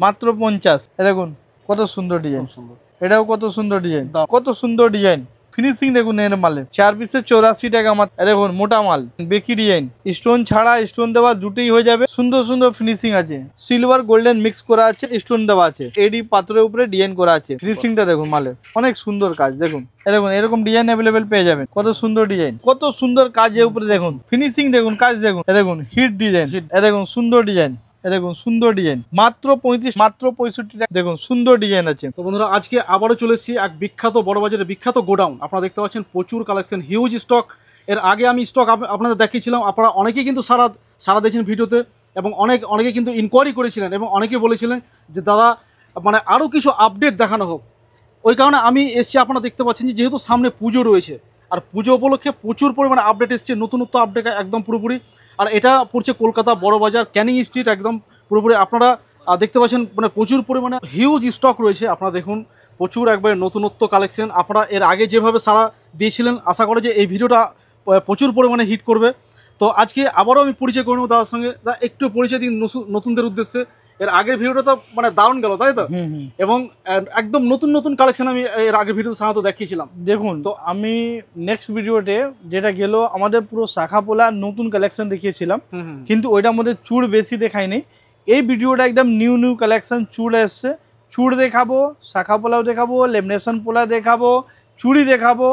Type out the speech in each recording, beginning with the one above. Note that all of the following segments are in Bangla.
মাত্র 50। দেখুন কত সুন্দর ডিজাইন, এটাও কত সুন্দর ডিজাইন, কত সুন্দর ডিজাইন। ফিনিশিং দেখুন এর মালে 4 পিসে 84 টাকা মাত্র। দেখুন মোটা মাল, বেকি ডিজাইন, স্টোন ছাড়া স্টোন দেওয়া দুটোই হয়ে যাবে। সুন্দর সুন্দর ফিনিশিং আছে, সিলভার গোল্ডেন মিক্স করা আছে, স্টোন দেওয়া আছে, এডি পাথরের উপরে ডিজাইন করা আছে। ফিনিশিংটা দেখুন মালে, অনেক সুন্দর কাজ। দেখুন দেখুন এরকম ডিজাইন অ্যাভেলেবেল পেয়ে যাবেন। কত সুন্দর ডিজাইন, কত সুন্দর কাজের উপরে দেখুন ফিনিশিং, দেখুন কাজ দেখুন। দেখুন হিট ডিজাইন, দেখুন সুন্দর ডিজাইন, দেখুন সুন্দর ডিজাইন, মাত্র 35, মাত্র 65 টাকা। দেখুন সুন্দর ডিজাইন আছে। তো বন্ধুরা আজকে আবারও চলে এসেছি এক বিখ্যাত বড়বাজারের বিখ্যাত গোডাউন। আপনারা দেখতে পাচ্ছেন প্রচুর কালেকশন, হিউজ স্টক। এর আগে আমি স্টক আপনাদের দেখিয়েছিলাম, আপনারা অনেকেই কিন্তু সারা দেখছেন ভিডিওতে, এবং অনেকে কিন্তু ইনকোয়ারি করেছিলেন এবং অনেকে বলেছিলেন যে দাদা মানে আরও কিছু আপডেট দেখানো হোক। ওই কারণে আমি এসেছি। আপনারা দেখতে পাচ্ছেন যে যেহেতু সামনে পুজো রয়েছে, আর পুজো উপলক্ষে প্রচুর পরিমাণে আপডেট এসছে, নতুনত্ব আপডেট একদম পুরোপুরি। আর এটা পড়ছে কলকাতা বড়বাজার, ক্যানিং স্ট্রিট, একদম পুরোপুরি। আপনারা দেখতে পাচ্ছেন মানে প্রচুর পরিমাণে হিউজ স্টক রয়েছে। আপনারা দেখুন প্রচুর একবারে নতুনত্ব কালেকশন। আপনারা এর আগে যেভাবে সারা দিয়েছিলেন, আশা করে যে এই ভিডিওটা প্রচুর পরিমাণে হিট করবে। তো আজকে আবারও আমি পরিচয় করে নেব দাদার সঙ্গে। দাদা একটু পরিচয় দিন নতুনদের উদ্দেশ্যে। এর আগের ভিডিওটা তো মানে দারুণ গেল, তাই তো? এবং একদম নতুন নতুন কালেকশন আমি এর আগের ভিডিওতে সাধারণত দেখিয়েছিলাম। দেখুন তো আমি নেক্সট ভিডিওতে যেটা গেল আমাদের পুরো শাখা পোলা নতুন কালেকশন দেখিয়েছিলাম, কিন্তু ওইটার মধ্যে চূড় বেশি দেখায়নি। এই ভিডিওটা একদম নিউ কালেকশন চূড় এসছে। চূড় দেখাবো, শাখা পোলাও দেখাবো, লেমিনেশন পোলা দেখাবো, চুড়ি দেখাবো,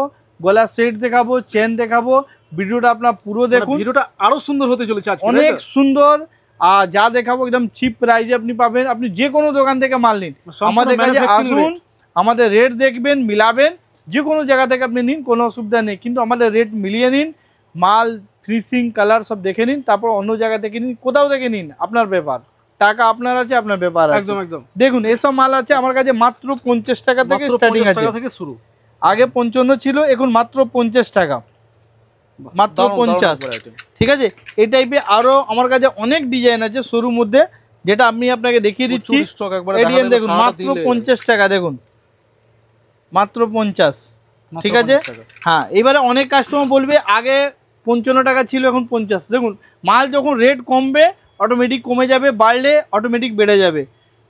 গলা সেট দেখাবো, চেন দেখাবো। ভিডিওটা আপনার পুরো দেখুন, ভিডিওটা আরো সুন্দর হতে চলেছে, অনেক সুন্দর। আর যা দেখাবো একদম চিপ প্রাইসে আপনি পাবেন। আপনি যে কোনো দোকান থেকে মাল নিন, আমাদের কাছে আসুন, আমাদের রেট দেখবেন, মিলাবেন। যে কোনো জায়গা থেকে আপনি নিন, কোনো অসুবিধা নেই, কিন্তু আমাদের রেট মিলিয়ে নিন। মাল ফিনিশিং কালার সব দেখে নিন, তারপর অন্য জায়গা থেকে নিন, কোথাও থেকে নিন, আপনার ব্যাপার। টাকা আপনার আছে, আপনার ব্যাপার। একদম একদম। দেখুন এসব মাল আছে আমার কাছে মাত্র 50 টাকা থেকে স্টার্টিং আছে, থেকে শুরু। আগে 55 ছিল, এখন মাত্র 50 টাকা, মাত্র 50। ঠিক আছে, এই টাইপের আরো আমার কাছে অনেক ডিজাইন আছে শোরুম মধ্যে, যেটা আমি আপনাকে দেখিয়ে দিচ্ছি। দেখুন মাত্র 50 টাকা, দেখুন মাত্র 50। ঠিক আছে, হ্যাঁ। এবারে অনেক কাস্টমার বলবে আগে 55 টাকা ছিল, এখন 50। দেখুন মাল যখন রেট কমবে অটোমেটিক কমে যাবে, বাড়লে অটোমেটিক বেড়ে যাবে।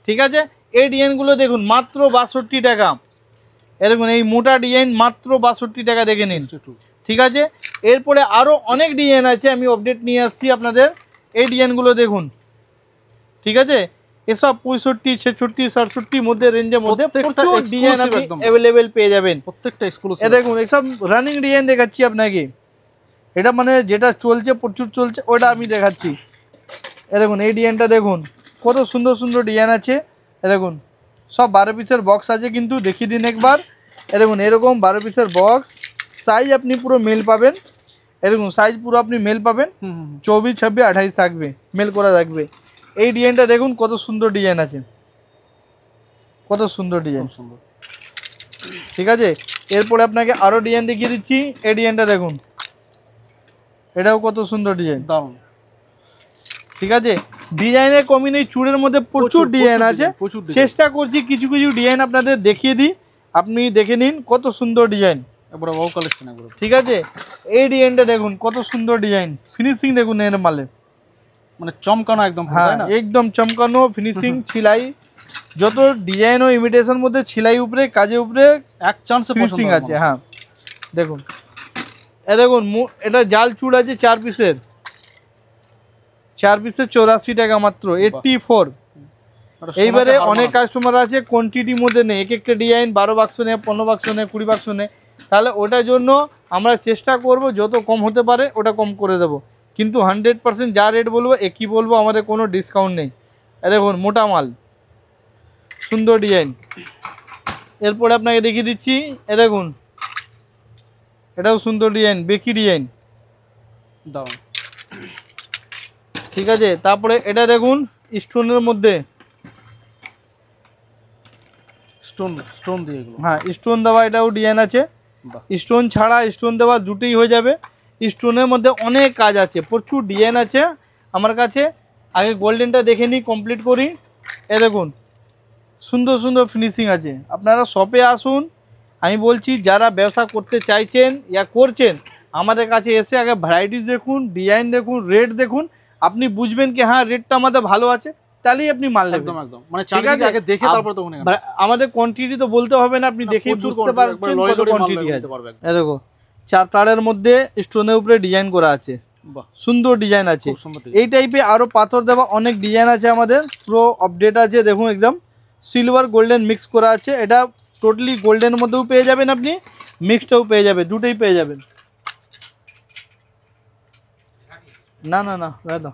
ঠিক আছে, এই ডিজাইনগুলো দেখুন মাত্র 62 টাকা। এরকম এই মোটা ডিজাইন মাত্র 62 টাকা, দেখে নিন। ঠিক আছে, এরপরে আরও অনেক ডিজাইন আছে, আমি আপডেট নিয়ে আসছি আপনাদের। এই ডিজাইনগুলো দেখুন। ঠিক আছে, এসব 65, 66, 67 মধ্যে রেঞ্জের মধ্যে প্রচুর ডিজাইন আপনি অ্যাভেলেবেল পেয়ে যাবেন, প্রত্যেকটা এক্সক্লুসিভ। দেখুন এইসব রানিং ডিজাইন দেখাচ্ছি আপনাকে, এটা মানে যেটা চলছে, প্রচুর চলছে, ওটা আমি দেখাচ্ছি। দেখুন এই ডিজাইনটা দেখুন, কত সুন্দর সুন্দর ডিজাইন আছে। দেখুন সব 12 পিসের বক্স আছে, কিন্তু দেখিয়ে দিন একবার। দেখুন এরকম 12 পিসের বক্স, সাইজ আপনি পুরো মেল পাবেন। এরকম সাইজ পুরো আপনি মেল পাবেন, 24, 26, 28 থাকবে, মেল করা থাকবে। এই ডিজাইনটা দেখুন কত সুন্দর ডিজাইন আছে, কত সুন্দর ডিজাইন। ঠিক আছে, এরপরে আপনাকে আরও ডিজাইন দেখিয়ে দিচ্ছি। এই ডিজাইনটা দেখুন, এটাও কত সুন্দর ডিজাইন, দারুণ। ঠিক আছে, ডিজাইনের কমি নেই, চূড়ের মধ্যে প্রচুর ডিজাইন আছে। চেষ্টা করছি কিছু কিছু ডিজাইন আপনাদের দেখিয়ে দিই, আপনি দেখে নিন কত সুন্দর ডিজাইন। ঠিক আছে, এই ডিজাইনটা দেখুন কত সুন্দর ডিজাইন, ফিনিশিং দেখুন এর মালে, মানে চমকানো একদম। হ্যাঁ, একদম চমকানো ফিনিশিং। ছিলাই যত ডিজাইন ও ইমিটেশন মধ্যে ছিলাই উপরে কাজের উপরে এক চান্সে ফিনিশিং আছে। হ্যাঁ দেখুন, দেখুন এটা জাল চূড় আছে 4 পিসের, 4 পিসে 84 টাকা মাত্র, 84। এইবারে অনেক কাস্টমার আছে কোয়ান্টিটির মধ্যে নেই, এক একটা ডিজাইন 12 বাক্স নেয়, 15 বাক্স নেয়, 20 বাক্স নেয়। তাহলে ওটার জন্য আমরা চেষ্টা করব যত কম হতে পারে ওটা কম করে দেবো, কিন্তু 100% যা রেট বলবো একই বলবো, আমাদের কোনো ডিসকাউন্ট নেই। দেখুন মোটা মাল, সুন্দর ডিজাইন। এরপরে আপনাকে দেখিয়ে দিচ্ছি, দেখুন এটাও সুন্দর ডিজাইন, বেকি ডিজাইন, দারুণ। ঠিক আছে, তারপরে এটা দেখুন স্টোনের মধ্যে, স্টোন দিয়ে, হ্যাঁ স্টোন দেওয়া, এটাও ডিজাইন আছে। স্টোন ছাড়া স্টোন দেওয়া দুটোই হয়ে যাবে। স্টোনের মধ্যে অনেক কাজ আছে, প্রচুর ডিজাইন আছে আমার কাছে। আগে গোল্ডেনটা দেখে নিই, কমপ্লিট করি। দেখুন সুন্দর সুন্দর ফিনিশিং আছে। আপনারা শপে আসুন, আমি বলছি যারা ব্যবসা করতে চাইছেন ইয়া করছেন, আমাদের কাছে এসে আগে ভ্যারাইটিস দেখুন, ডিজাইন দেখুন, রেট দেখুন, আপনি বুঝবেন কি হ্যাঁ রেটটা আমাদের ভালো আছে। তাহলেই আপনি মাল নেবেন। একদম একদম, মানে চারিদিকে আগে দেখে তারপর তখন আমাদের কোয়ান্টিটি তো বলতে হবে না, আপনি দেখেই বুঝতে পারছেন কত কোয়ান্টিটি আছে। এই দেখো 4 তারের মধ্যে স্টোনের উপরে ডিজাইন করা আছে, সুন্দর ডিজাইন আছে। এই টাইপে আরো পাথর দেওয়া অনেক ডিজাইন আছে আমাদের, পুরো আপডেট আছে। দেখুন একদম সিলভার গোল্ডেন মিক্স করা আছে, এটা টোটালি গোল্ডেনের মধ্যেও পেয়ে যাবেন, আপনি মিক্সটাও পেয়ে যাবেন, দুটোই পেয়ে যাবেন। না না না দাদা,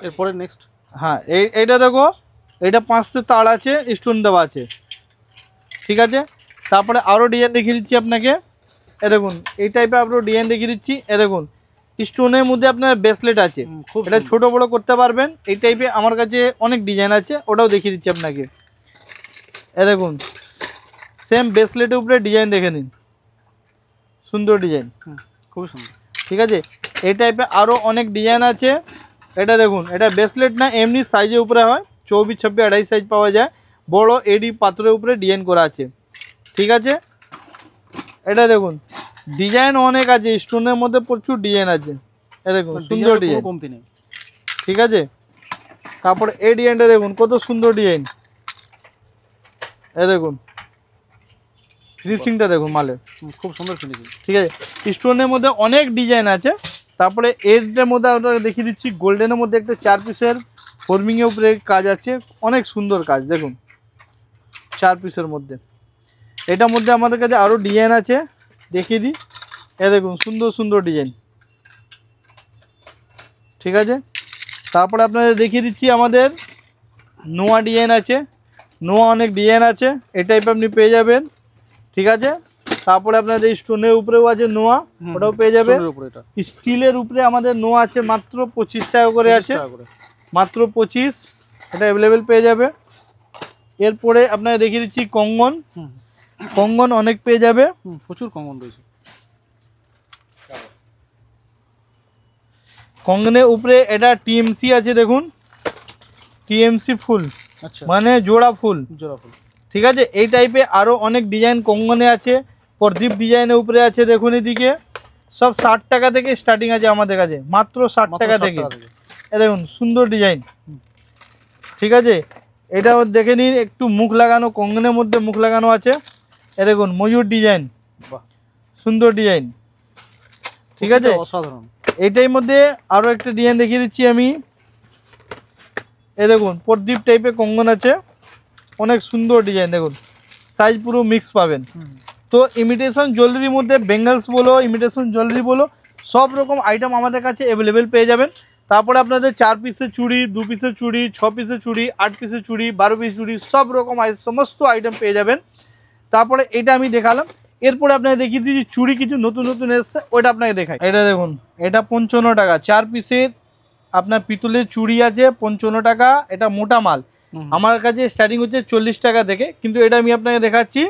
এরপরে নেক্সট, হ্যাঁ এইটা দেখো, এটা 5টে তার আছে, স্টোন দেওয়া আছে, ঠিক আছে। তারপরে আরও ডিজাইন দেখিয়ে দিচ্ছি আপনাকে, এ দেখুন এই টাইপের আরও ডিজাইন দেখিয়ে দিচ্ছি। এ দেখুন স্টোনের মধ্যে আপনার ব্রেসলেট আছে, এটা ছোট বড় করতে পারবেন। এই টাইপে আমার কাছে অনেক ডিজাইন আছে, ওটাও দেখিয়ে দিচ্ছি আপনাকে। এ দেখুন সেম ব্রেসলেটের উপরে ডিজাইন দেখে নিন, সুন্দর ডিজাইন, খুবই সুন্দর, ঠিক আছে। এই টাইপের আরও অনেক ডিজাইন আছে। এটা দেখুন, এটা ব্রেসলেট না, এমনি সাইজের উপরে হয়, 24, 26, 28 সাইজ পাওয়া যায়। বড় এডি পাথরের উপরে ডিজাইন করা আছে, ঠিক আছে। এটা দেখুন ডিজাইন অনেক আছে, স্টোনের মধ্যে প্রচুর ডিজাইন আছে। এ দেখুন সুন্দর ডিজাইন, কমতি নেই, ঠিক আছে। তারপরে এই ডিজাইনটা দেখুন কত সুন্দর ডিজাইন, এ দেখুন ফিনিশিংটা দেখুন মালের, খুব সুন্দর ফিনিশিং, ঠিক আছে। স্টোনের মধ্যে অনেক ডিজাইন আছে। তারপরে এর মধ্যে আমরা দেখিয়ে দিচ্ছি, গোল্ডেনের মধ্যে একটা 4 পিসের ফর্মিংয়ের উপরে কাজ আছে, অনেক সুন্দর কাজ দেখুন 4 পিসের মধ্যে। এটার মধ্যে আমাদের কাছে আরও ডিজাইন আছে, দেখিয়ে দিই। এ দেখুন সুন্দর সুন্দর ডিজাইন, ঠিক আছে। তারপরে আপনাদের দেখিয়ে দিচ্ছি আমাদের নোয়া ডিজাইন আছে, নোয়া অনেক ডিজাইন আছে, এই টাইপের আপনি পেয়ে যাবেন, ঠিক আছে। তারপরে আপনাদের স্টোনের উপরেও আছে নোয়া, ওটাও পেয়ে যাবে। স্টিলের উপরে আমাদের নোয়া আছে, মাত্র 25 টাকা করে আছে, মাত্র 25, এটা অ্যাভেলেবেল পেয়ে যাবে। এরপরে আপনাকে দেখিয়ে দিচ্ছি কঙ্গন, কঙ্গন অনেক পেয়ে যাবে, প্রচুর কঙ্গন রয়েছে। কঙ্গনের উপরে এটা টিএমসি আছে, দেখুন টিএমসি ফুল, আচ্ছা মানে জোড়া ফুল, জোড়া ফুল, ঠিক আছে। এই টাইপে আরও অনেক ডিজাইন কঙ্গনে আছে, প্রদীপ ডিজাইনের উপরে আছে, দেখুন এদিকে সব 60 টাকা থেকে স্টার্টিং আছে আমাদের কাছে, মাত্র 60 টাকা থেকে। এ দেখুন সুন্দর ডিজাইন, ঠিক আছে। এটা দেখে নিন, একটু মুখ লাগানো, কঙ্গনের মধ্যে মুখ লাগানো আছে। এ দেখুন ময়ূর ডিজাইন, সুন্দর ডিজাইন, ঠিক আছে, অসাধারণ। এইটার মধ্যে আরও একটা ডিজাইন দেখিয়ে দিচ্ছি আমি। এ দেখুন প্রদীপ টাইপের কঙ্গন আছে, অনেক সুন্দর ডিজাইন, দেখুন সাইজ পুরো মিক্স পাবেন। তো ইমিটেশন জুয়েলারির মধ্যে বেঙ্গলস বলো, ইমিটেশন জুয়েলারি বলো, সব রকম আইটেম আমাদের কাছে অ্যাভেলেবেল পেয়ে যাবেন। তারপরে আপনাদের 4 পিসের চুড়ি, 2 পিসের চুড়ি, 6 পিসের চুড়ি, 8 পিসের চুড়ি, 12 পিস চুড়ি, সব রকম সমস্ত আইটেম পেয়ে যাবেন। তারপরে এটা আমি দেখালাম, এরপরে আপনাকে দেখিয়ে দিচ্ছি চুড়ি কিছু নতুন নতুন এসছে, ওইটা আপনাকে দেখাই। এটা দেখুন, এটা 55 টাকা 4 পিসের আপনার পিতলের চুড়ি আছে, 55 টাকা। এটা মোটা মাল, আমার কাছে স্টার্টিং হচ্ছে 40 টাকা থেকে, কিন্তু এটা আমি আপনাকে দেখাচ্ছি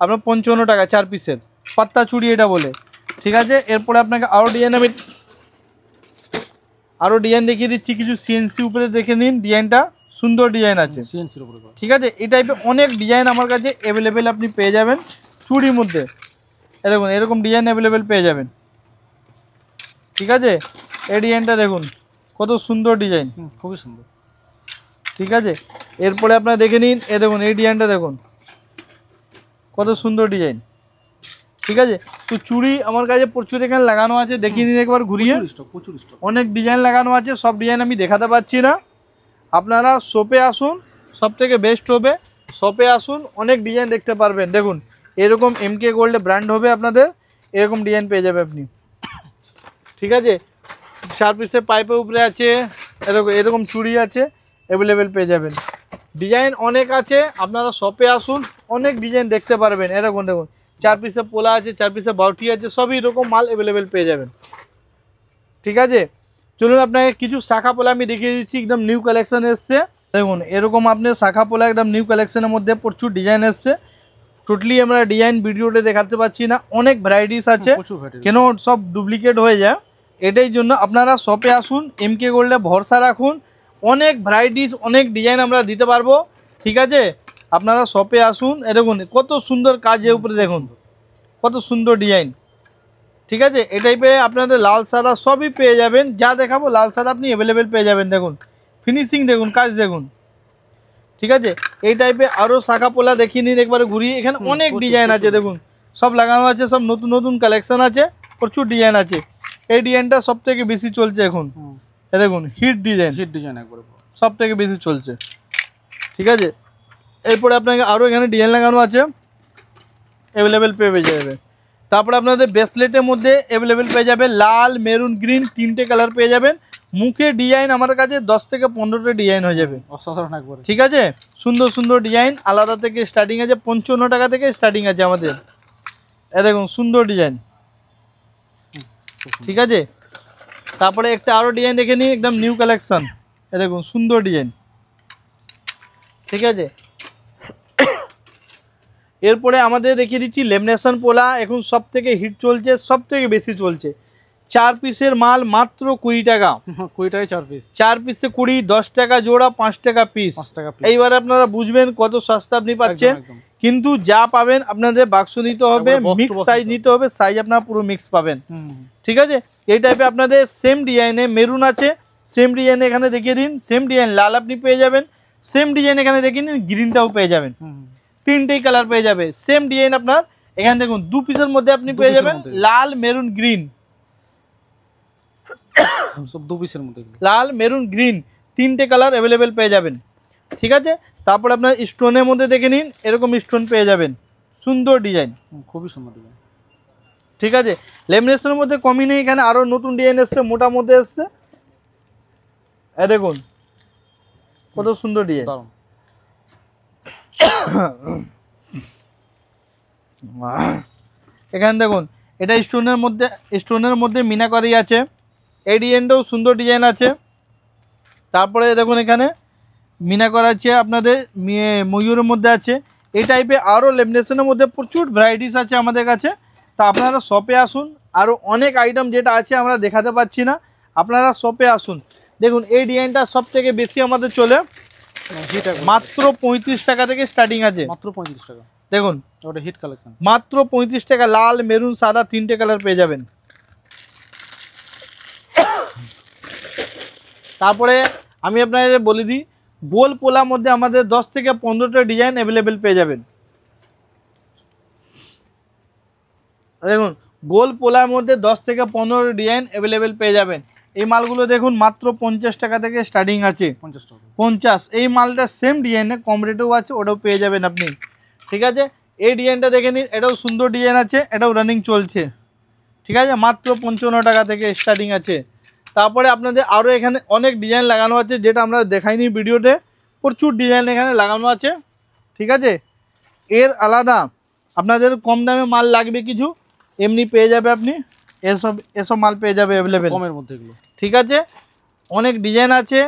আপনার 55 টাকা 4 পিসের পাত্তা চুড়ি এটা বলে, ঠিক আছে। এরপরে আপনাকে আরও ডিজাইন আমি দেখিয়ে দিচ্ছি, কিছু সিএনসি উপরে দেখে নিন, ডিজাইনটা সুন্দর ডিজাইন আছে সিএনসির উপরে, ঠিক আছে। এই টাইপের অনেক ডিজাইন আমার কাছে অ্যাভেলেবেল আপনি পেয়ে যাবেন চুড়ির মধ্যে। দেখুন এরকম ডিজাইন অ্যাভেলেবেল পেয়ে যাবেন, ঠিক আছে। এই ডিজাইনটা দেখুন কত সুন্দর ডিজাইন, খুবই সুন্দর, ঠিক আছে। এরপরে আপনারা দেখে নিন, দেখুন এই ডিজাইনটা দেখুন কত সুন্দর ডিজাইন, ঠিক আছে। তো চুড়ি আমার কাছে প্রচুর এখানে লাগানো আছে, দেখিয়ে নিন একবার ঘুরিয়ে, প্রচুর স্টক, অনেক ডিজাইন লাগানো আছে। সব ডিজাইন আমি দেখাতে পারছি না, আপনারা শপে আসুন, সব থেকে বেস্ট হবে শপে আসুন, অনেক ডিজাইন দেখতে পারবেন। দেখুন এরকম এমকে গোল্ডে ব্র্যান্ড হবে আপনাদের, এরকম ডিজাইন পেয়ে যাবে আপনি, ঠিক আছে। 4 পিসের পাইপের উপরে আছে, এরকম চুড়ি আছে, অ্যাভেলেবেল পেয়ে যাবেন। ডিজাইন অনেক আছে, আপনারা শপে আসুন, অনেক ডিজাইন দেখতে পারবেন। এরকম দেখুন 4 পিসের পোলা আছে, 4 পিসের বাউটি আছে, সবই রকম মাল অ্যাভেলেবেল পেয়ে যাবেন, ঠিক আছে। চলুন আপনাকে কিছু শাখা পোলা আমি দেখিয়ে দিচ্ছি, একদম নিউ কালেকশন এসছে। দেখুন এরকম আপনার শাখা পোলা একদম নিউ কালেকশনের মধ্যে প্রচুর ডিজাইন এসছে, টোটালি আমরা ডিজাইন ভিডিওতে দেখাতে পাচ্ছি না, অনেক ভ্যারাইটিস আছে, কেন সব ডুপ্লিকেট হয়ে যায়, এটাই জন্য আপনারা শপে আসুন, এমকে গোল্ডে ভরসা রাখুন, অনেক ভ্যারাইটিস অনেক ডিজাইন আমরা দিতে পারবো, ঠিক আছে। আপনারা শপে আসুন, দেখুন কত সুন্দর কাজের উপরে দেখুন কত সুন্দর ডিজাইন, ঠিক আছে। এই টাইপে আপনাদের লাল সাদা সবই পেয়ে যাবেন, যা দেখাবো লাল সাদা আপনি অ্যাভেলেবেল পেয়ে যাবেন। দেখুন ফিনিশিং দেখুন, কাজ দেখুন ঠিক আছে। এই টাইপের আরও শাখা পোলা দেখিয়ে নিন একবারে ঘুরিয়ে, এখানে অনেক ডিজাইন আছে দেখুন, সব লাগানো আছে, সব নতুন নতুন কালেকশন আছে, প্রচুর ডিজাইন আছে। এই ডিজাইনটা সব থেকে বেশি চলছে এখন, এ দেখুন হিট ডিজাইন একবারে সব থেকে বেশি চলছে, ঠিক আছে। এরপরে আপনাকে আরও এখানে ডিজাইন লাগানো আছে, অ্যাভেলেবেল পেয়ে যাবে। তারপরে আপনাদের ব্রেসলেটের মধ্যে অ্যাভেলেবেল পেয়ে যাবে লাল, মেরুন, গ্রিন, 3টে কালার পেয়ে যাবেন। মুখে ডিজাইন আমার কাছে 10 থেকে 15টা ডিজাইন হয়ে যাবে, অসাধারণ একবারে, ঠিক আছে। সুন্দর সুন্দর ডিজাইন আলাদা থেকে স্টার্টিং আছে, 55 টাকা থেকে স্টার্টিং আছে আমাদের। এ দেখুন সুন্দর ডিজাইন, ঠিক আছে। তারপরে একটা আরও ডিজাইন দেখে নিই, একদম নিউ কালেকশন, এ দেখুন সুন্দর ডিজাইন, ঠিক আছে। এরপরে আমাদের দেখিয়ে দিচ্ছি লেমিনেশন পোলা, এখন সব থেকে হিট চলছে, সব থেকে বেশি চলছে। 4 পিসের মাল মাত্র 20 টাকা, 20 টাকায় 4 পিস, 4 পিসে 20, 10 টাকা জোড়া, 5 টাকা পিস। এইবার আপনারা বুঝবেন কত সস্তা আপনি পাচ্ছেন, কিন্তু যা পাবেন আপনাদের বাক্স নিতে হবে, মিক্স সাইজ নিতে হবে, সাইজ আপনারা পুরো মিক্স পাবেন, ঠিক আছে। এই টাইপে আপনাদের সেম ডিজাইনে মেরুন আছে, সেম ডিজাইনে এখানে দেখিয়ে দিন, সেম ডিজাইন লাল আপনি পেয়ে যাবেন, সেম ডিজাইন এখানে দেখিয়ে দিন গ্রিনটাও পেয়ে যাবেন, 3টেই কালার পেয়ে যাবে। সেম ডিজাইন আপনার এখানে দেখুন 2 পিসের মধ্যে আপনি পেয়ে যাবেন লাল, মেরুন, গ্রিন, সব 2 পিসের মধ্যে লাল, মেরুন, গ্রিন, 3টে কালার অ্যাভেলেবেল পেয়ে যাবেন, ঠিক আছে। তারপরে আপনার স্টোনের মধ্যে দেখে নিন, এরকম স্টোন পেয়ে যাবেন, সুন্দর ডিজাইন, খুবই সুন্দর ডিজাইন, ঠিক আছে। লেমিনেশনের মধ্যে কমই নেই, এখানে আরও নতুন ডিজাইন এসছে, মোটার মধ্যে এসছে, এ দেখুন কত সুন্দর ডিজাইন। এখানে দেখুন এটা স্টোনের মধ্যে মিনাকারি আছে, এই ডিজাইনটাও সুন্দর ডিজাইন আছে। তারপরে দেখুন এখানে মিনাকারি আছে, আপনাদের ময়ূরের মধ্যে আছে। এই টাইপের আরও লেমিনেশনের মধ্যে প্রচুর ভ্যারাইটিস আছে আমাদের কাছে। তা আপনারা শপে আসুন, আরও অনেক আইটেম যেটা আছে আমরা দেখাতে পাচ্ছি না, আপনারা শপে আসুন। দেখুন এই ডিজাইনটা সব থেকে বেশি আমাদের চলে, মাত্র 35 টাকা থেকে স্টার্টিং আছে, মাত্র 35 টাকা। দেখুন ওটা হিট কালেকশন, মাত্র 35 টাকা, লাল, মেরুন, সাদা 3টে কালার পেয়ে যাবেন। তারপরে আমি আপনাদের বলে দিই, গোল পোলার মধ্যে আমাদের 10 থেকে 15টা ডিজাইন অ্যাভেলেবেল পেয়ে যাবেন। দেখুন গোল পোলার মধ্যে 10 থেকে 15 ডিজাইন অ্যাভেলেবেল পেয়ে যাবেন। এই মালগুলো দেখুন মাত্র 50 টাকা থেকে স্টার্টিং আছে, 50। এই মালটা সেম ডিজাইনে কম রেটেও আছে, ওটাও পেয়ে যাবেন আপনি, ঠিক আছে। এই ডিজাইনটা দেখে নিন, এটাও সুন্দর ডিজাইন আছে, এটাও রানিং চলছে, ঠিক আছে। মাত্র 55 টাকা থেকে স্টার্টিং আছে। তারপরে আপনাদের আরও এখানে অনেক ডিজাইন লাগানো আছে, যেটা আমরা দেখাইনি ভিডিওতে, প্রচুর ডিজাইন এখানে লাগানো আছে, ঠিক আছে। এর আলাদা আপনাদের কম দামে মাল লাগবে কিছু, এমনি পেয়ে যাবে আপনি, এসব মাল পেয়ে যাবে অ্যাভেলেবেল কমের মধ্যে এগুলো, ঠিক আছে। অনেক ডিজাইন আছে।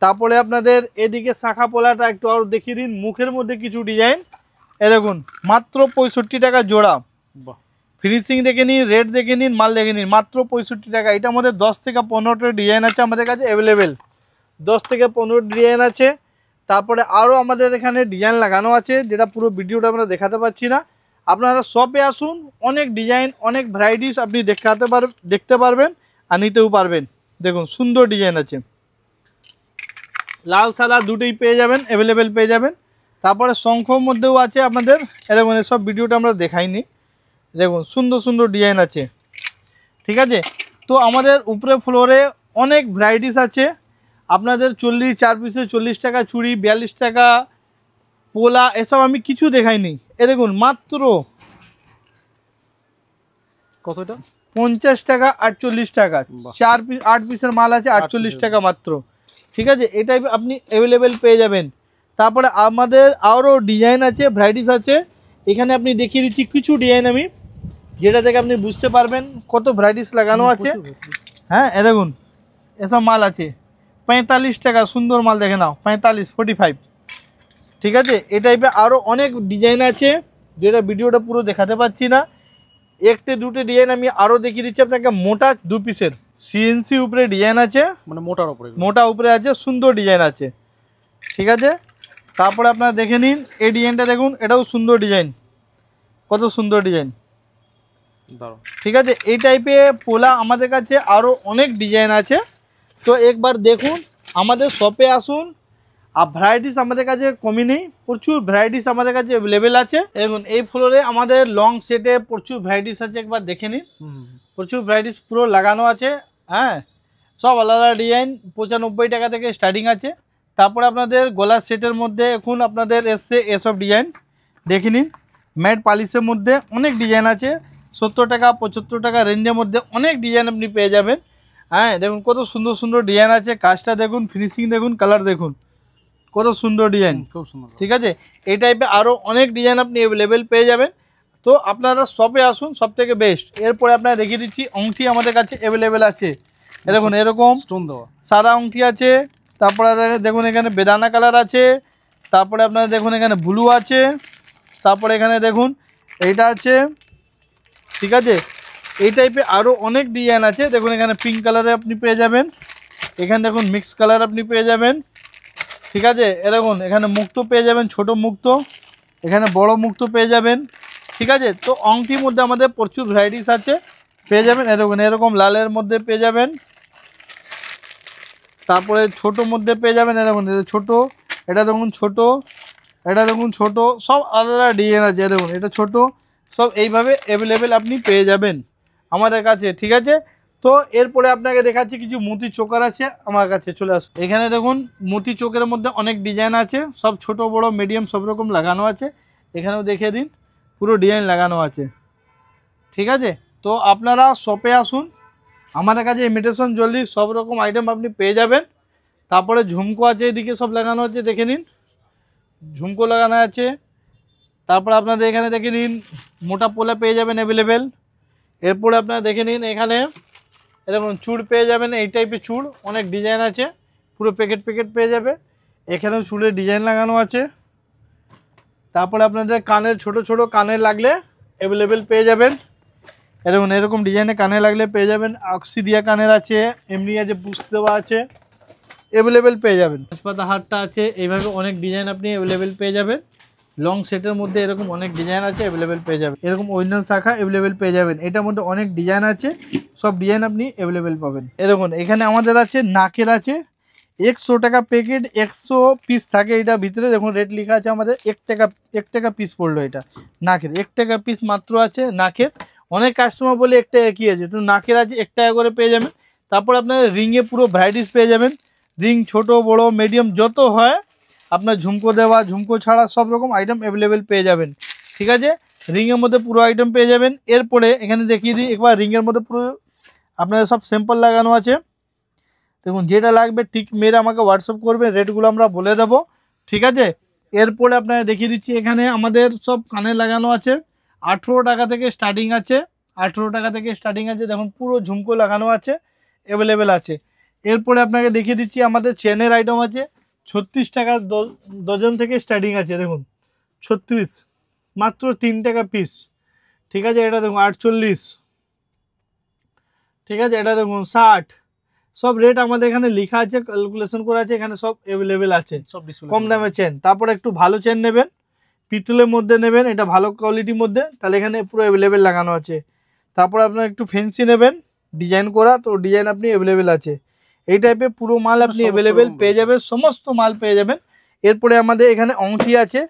তারপরে আপনাদের এদিকে শাখা পোলাটা একটু আরও দেখিয়ে দিন, মুখের মধ্যে কিছু ডিজাইন, এ দেখুন মাত্র 65 টাকা জোড়া। বাহ, ফিনিশিং দেখে নিন, রেট দেখে নিন, মাল দেখে নিন, মাত্র 65 টাকা। এটার মধ্যে 10 থেকে 15টা ডিজাইন আছে আমাদের কাছে অ্যাভেলেবেল, 10 থেকে 15 ডিজাইন আছে। তারপরে আরও আমাদের এখানে ডিজাইন লাগানো আছে, যেটা পুরো ভিডিওটা আমরা দেখাতে পাচ্ছি না। আপনারা শপে আসুন, অনেক ডিজাইন, অনেক ভ্যারাইটিস আপনি দেখতে পারবেন আর নিতেও পারবেন। দেখুন সুন্দর ডিজাইন আছে, লাল সাদা দুটোই পেয়ে যাবেন, অ্যাভেলেবেল পেয়ে যাবেন। তারপরে শঙ্খর মধ্যেও আছে আপনাদের, এরকম এসব ভিডিওটা আমরা দেখাইনি। দেখুন সুন্দর সুন্দর ডিজাইন আছে, ঠিক আছে। তো আমাদের উপরে ফ্লোরে অনেক ভ্যারাইটিস আছে আপনাদের। 4 পিসে 40 টাকা চুড়ি, 42 টাকা পোলা, এসব আমি কিছু দেখাইনি। এ দেখুন মাত্র কতটা, 50 টাকা, 48 টাকা, 8 পিসের মাল আছে, 48 টাকা মাত্র, ঠিক আছে। এটাই আপনি অ্যাভেলেবেল পেয়ে যাবেন। তারপরে আমাদের আরও ডিজাইন আছে, ভ্যারাইটিস আছে, এখানে আপনি দেখিয়ে দিচ্ছি কিছু ডিজাইন আমি, যেটা থেকে আপনি বুঝতে পারবেন কত ভ্যারাইটিস লাগানো আছে। হ্যাঁ এ দেখুন এসব মাল আছে 45 টাকা, সুন্দর মাল দেখে নাও, 45 ঠিক আছে। এই টাইপের আরও অনেক ডিজাইন আছে, যেটা ভিডিওটা পুরো দেখাতে পাচ্ছি না। একটা দুটো ডিজাইন আমি আরও দেখিয়ে দিচ্ছি আপনাকে। মোটা 2 পিসের সিএনসি উপরে ডিজাইন আছে, মানে মোটার উপরে, মোটা উপরে আছে, সুন্দর ডিজাইন আছে, ঠিক আছে। তারপরে আপনারা দেখে নিন এই ডিজাইনটা দেখুন, এটাও সুন্দর ডিজাইন, কত সুন্দর ডিজাইন, ঠিক আছে। এই টাইপের পোলা আমাদের কাছে আরও অনেক ডিজাইন আছে। তো একবার দেখুন, আমাদের শপে আসুন, আর ভ্যারাইটিস আমাদের কাছে কমই নেই, প্রচুর ভ্যারাইটিস আমাদের কাছে অ্যাভেলেবেল আছে। এবং এই ফ্লোরে আমাদের লং সেটে প্রচুর ভ্যারাইটিস আছে, একবার দেখে নিন। প্রচুর ভ্যারাইটিস পুরো লাগানো আছে, হ্যাঁ, সব আলাদা ডিজাইন। 95 টাকা থেকে স্টার্টিং আছে। তারপরে আপনাদের গলার সেটের মধ্যে এখন আপনাদের এসছে এসব ডিজাইন, দেখে নিন। ম্যাট পালিশের মধ্যে অনেক ডিজাইন আছে, 70 টাকা 75 টাকা রেঞ্জের মধ্যে অনেক ডিজাইন আপনি পেয়ে যাবেন। হ্যাঁ, দেখুন কত সুন্দর সুন্দর ডিজাইন আছে, কাজটা দেখুন, ফিনিশিং দেখুন, কালার দেখুন, কত সুন্দর ডিজাইন, খুব সুন্দর। ঠিক আছে, এই টাইপের আরও অনেক ডিজাইন আপনি অ্যাভেলেবেল পেয়ে যাবেন। তো আপনারা শপে আসুন, সব থেকে বেস্ট। এরপরে আপনারা দেখিয়ে দিচ্ছি আংটি আমাদের কাছে অ্যাভেলেবেল আছে। দেখুন এরকম স্টোন দেওয়া সাদা আংটি আছে, তারপরে দেখুন এখানে বেদানা কালার আছে, তারপরে আপনারা দেখুন এখানে ব্লু আছে, তারপরে এখানে দেখুন এইটা আছে, ঠিক আছে। এই টাইপের আরও অনেক ডিজাইন আছে। দেখুন এখানে পিঙ্ক কালারে আপনি পেয়ে যাবেন, এখানে দেখুন মিক্স কালার আপনি পেয়ে যাবেন, ঠিক আছে। দেখুন এখানে মুক্ত পেয়ে যাবেন, ছোট মুক্ত, এখানে বড় মুক্ত পেয়ে যাবেন, ঠিক আছে। তো আংটির মধ্যে আমাদের প্রচুর ভ্যারাইটিস আছে, পেয়ে যাবেন। এরকম লালের মধ্যে পেয়ে যাবেন, তারপরে ছোটোর মধ্যে পেয়ে যাবেন। দেখুন ছোটো, এটা দেখুন ছোটো, এটা দেখুন ছোটো, সব আলাদা ডিজাইন আছে। দেখুন এটা ছোটো, সব এইভাবে অ্যাভেলেবেল আপনি পেয়ে যাবেন আমাদের কাছে, ঠিক আছে। তো এরপরে আপনাকে দেখাচ্ছি কিছু মুতি চোকার আছে আমার কাছে, চলে আসুন। এখানে দেখুন মুতি চোখের মধ্যে অনেক ডিজাইন আছে, সব ছোট বড় মিডিয়াম সব রকম লাগানো আছে। এখানেও দেখিয়ে দিন, পুরো ডিজাইন লাগানো আছে, ঠিক আছে। তো আপনারা শপে আসুন, আমাদের কাছে ইমিটেশন জলদি সব রকম আইটেম আপনি পেয়ে যাবেন। তারপরে ঝুমকো আছে, এদিকে সব লাগানো আছে, দেখে নিন, ঝুমকো লাগানো আছে। তারপরে আপনাদের এখানে দেখে নিন মোটা পোলা পেয়ে যাবেন অ্যাভেলেবেল। এরপরে আপনারা দেখে নিন এখানে এরকম চুড় পেয়ে যাবেন, এই টাইপের চুড় অনেক ডিজাইন আছে, পুরো প্যাকেট প্যাকেট পেয়ে যাবে। এখানেও চুড়ের ডিজাইন লাগানো আছে। তারপরে আপনাদের কানের ছোট ছোট কানের লাগলে অ্যাভেলেবেল পেয়ে যাবেন। এরকম ডিজাইনে কানে লাগলে পেয়ে যাবেন। অক্সি দিয়া কানের আছে, এমনি আছে, বুঝতে দেওয়া আছে, অ্যাভেলেবেল পেয়ে যাবেন। তেজপাতা হারটা আছে, এইভাবে অনেক ডিজাইন আপনি অ্যাভেলেবেল পেয়ে যাবেন। লং সেটের মধ্যে এরকম অনেক ডিজাইন আছে, অ্যাভেলেবেল পেয়ে যাবেন। এরকম অরিজিনাল শাখা অ্যাভেলেবেল পেয়ে যাবেন, এটার মধ্যে অনেক ডিজাইন আছে, সব ডিজাইন আপনি অ্যাভেলেবেল পাবেন। এরকম এখানে আমাদের আছে নাকের আছে, 100 টাকা প্যাকেট, 100 পিস থাকে এটা ভিতরে। দেখুন রেট লেখা আছে আমাদের, 1 টাকা পিস পড়লো এটা নাকের, 1 টাকা পিস মাত্র আছে নাকের। অনেক কাস্টমার বলে 1 টাকা কী আছে, তো নাকের আছে 1 টাকা করে পেয়ে যাবেন। তারপর আপনার রিংয়ে পুরো ভ্যারাইটিস পেয়ে যাবেন, রিং ছোট বড় মিডিয়াম যত হয়, আপনার ঝুমকো দেওয়া ঝুমকো ছাড়া সব রকম আইটেম অ্যাভেলেবেল পেয়ে যাবেন, ঠিক আছে। রিংয়ের মধ্যে পুরো আইটেম পেয়ে যাবেন। এরপরে এখানে দেখিয়ে দিই একবার, রিংয়ের মধ্যে পুরো আপনাদের সব স্যাম্পল লাগানো আছে। দেখুন যেটা লাগবে ঠিক মেরে আমাকে হোয়াটসঅ্যাপ করবে, রেটগুলো আমরা বলে দেবো, ঠিক আছে। এরপরে আপনারা দেখিয়ে দিচ্ছি এখানে আমাদের সব কানে লাগানো আছে, 18 টাকা থেকে স্টার্টিং আছে, 18 টাকা থেকে স্টার্টিং আছে। দেখুন পুরো ঝুমকো লাগানো আছে, অ্যাভেলেবেল আছে। এরপরে আপনাকে দেখিয়ে দিচ্ছি আমাদের চেনের আইটেম আছে, 36 টাকা ডজন থেকে স্টার্টিং আছে। দেখুন 36 মাত্র 3 টাকা পিস, ঠিক আছে। এটা দেখুন 48, ঠিক আছে। এটা দেখুন 60, সব রেট আমাদের এখানে লেখা আছে, ক্যালকুলেশন করা আছে, এখানে সব অ্যাভেলেবেল আছে, সব ডিসপ্লে কম দামের চেন। তারপরে একটু ভালো চেন নেবেন, পিতলের মধ্যে নেবেন, এটা ভালো কোয়ালিটির মধ্যে, তাহলে এখানে পুরো অ্যাভেলেবেল লাগানো আছে। তারপর আপনার একটু ফ্যান্সি নেবেন ডিজাইন করা, তো ডিজাইন আপনি অ্যাভেলেবেল আছে। এই টাইপের পুরো মাল আপনি অ্যাভেলেবেল পেয়ে যাবেন, সমস্ত মাল পেয়ে যাবেন। এরপরে আমাদের এখানে আংটি আছে,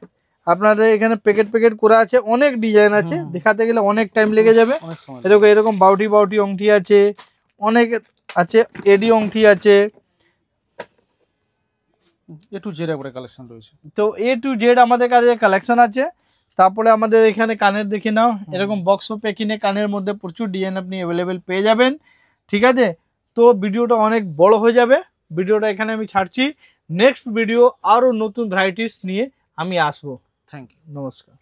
আপনাদের এখানে প্যাকেট প্যাকেট করা আছে, অনেক ডিজাইন আছে, দেখাতে গেলে অনেক টাইম লেগে যাবে। এরকম বাউটি আংটি আছে, অনেক আছে, এডি আংটি আছে, A to Z একবারে কালেকশন রয়েছে। তো A to Z আমাদের কাছে কালেকশন আছে। তারপরে আমাদের এখানে কানের দেখে নাও, এরকম বক্স প্যাকিংয়ে কানের মধ্যে প্রচুর ডিজাইন আপনি অ্যাভেলেবেল পেয়ে যাবেন, ঠিক আছে। তো ভিডিওটা অনেক বড় হয়ে যাবে, ভিডিওটা এখানে আমি ছাড়ছি। নেক্সট ভিডিও আরও নতুন ভ্যারাইটিস নিয়ে আমি আসবো। থ্যাংক ইউ, নমস্কার।